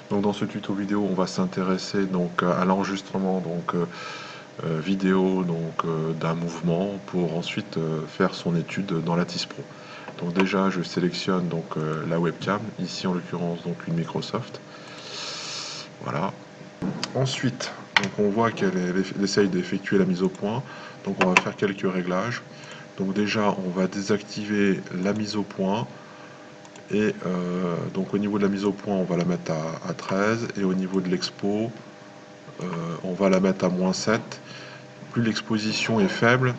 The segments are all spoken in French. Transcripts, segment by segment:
Donc dans ce tuto vidéo, on va s'intéresser donc à l'enregistrement vidéo d'un mouvement pour ensuite faire son étude dans Lattice Pro. Donc déjà, je sélectionne la webcam, ici en l'occurrence donc une Microsoft. Voilà. Ensuite, donc on voit qu'elle essaye d'effectuer la mise au point. Donc on va faire quelques réglages. Donc déjà, on va désactiver la mise au point. Et donc au niveau de la mise au point, on va la mettre à 13. Et au niveau de l'expo, on va la mettre à -7. Plus l'exposition est faible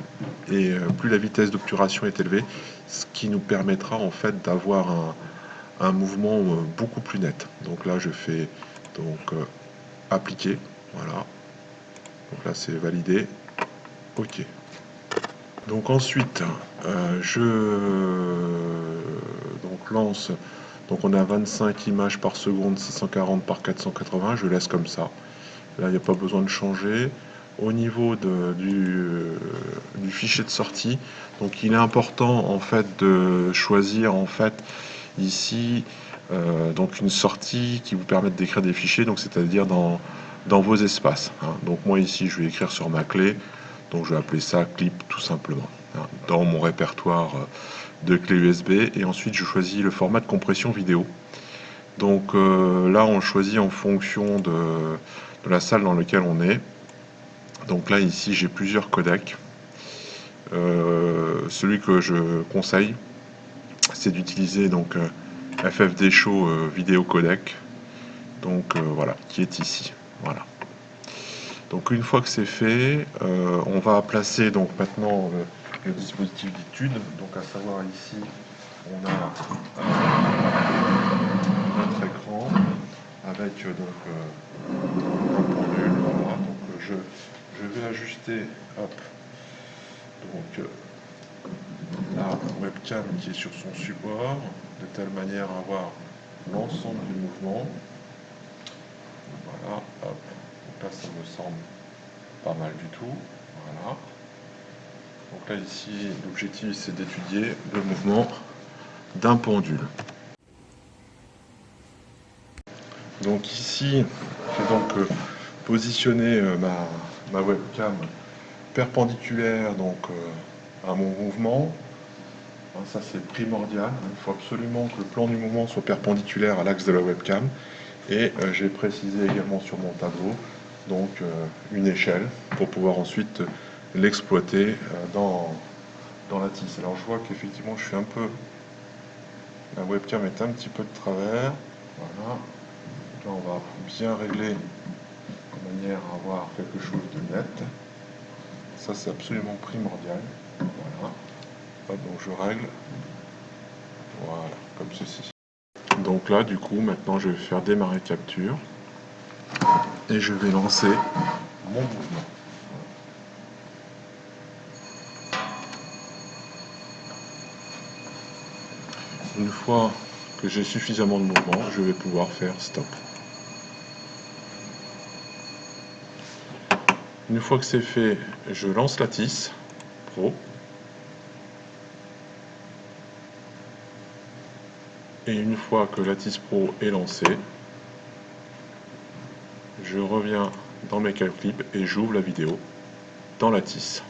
et plus la vitesse d'obturation est élevée, ce qui nous permettra en fait d'avoir un mouvement beaucoup plus net. Donc là, je fais appliquer. Voilà. Donc là, c'est validé. OK. Donc ensuite, je lance. Donc on a 25 images par seconde, 640 par 480. Je laisse comme ça. Là, il n'y a pas besoin de changer. Au niveau du fichier de sortie, donc il est important en fait de choisir en fait ici donc une sortie qui vous permette d'écrire des fichiers, donc c'est-à-dire dans vos espaces. Hein. Donc moi ici, je vais écrire sur ma clé. Donc je vais appeler ça clip tout simplement. Hein, dans mon répertoire de clés USB. Et ensuite, je choisis le format de compression vidéo. Donc là, on choisit en fonction de la salle dans laquelle on est. Donc là, ici, j'ai plusieurs codecs. Celui que je conseille, c'est d'utiliser FFD Show Vidéo Codec. Donc voilà, qui est ici. Voilà. Donc une fois que c'est fait, on va placer donc maintenant le dispositif d'étude. Donc à savoir ici, on a notre écran avec un pendule. Voilà. Donc je vais ajuster la webcam qui est sur son support de telle manière à avoir l'ensemble du mouvement. Voilà, hop. Donc là, ça me semble pas mal du tout. Voilà. Donc là, ici, l'objectif, c'est d'étudier le mouvement d'un pendule. Donc ici, j'ai positionné ma webcam perpendiculaire à mon mouvement. Hein, ça, c'est primordial. Il faut absolument que le plan du mouvement soit perpendiculaire à l'axe de la webcam. Et j'ai précisé également sur mon tableau une échelle pour pouvoir ensuite l'exploiter dans la tisse. Alors je vois qu'effectivement la webcam est un petit peu de travers. Voilà. Là on va bien régler de manière à avoir quelque chose de net. Ça c'est absolument primordial. Voilà. Hop, donc je règle. Voilà, comme ceci. Donc là du coup maintenant je vais faire démarrer capture et je vais lancer mon mouvement. Une fois que j'ai suffisamment de mouvement, je vais pouvoir faire stop. Une fois que c'est fait, je lance Lattice Pro. Et une fois que Lattice Pro est lancé, je reviens dans mes calclips et j'ouvre la vidéo dans Lattice.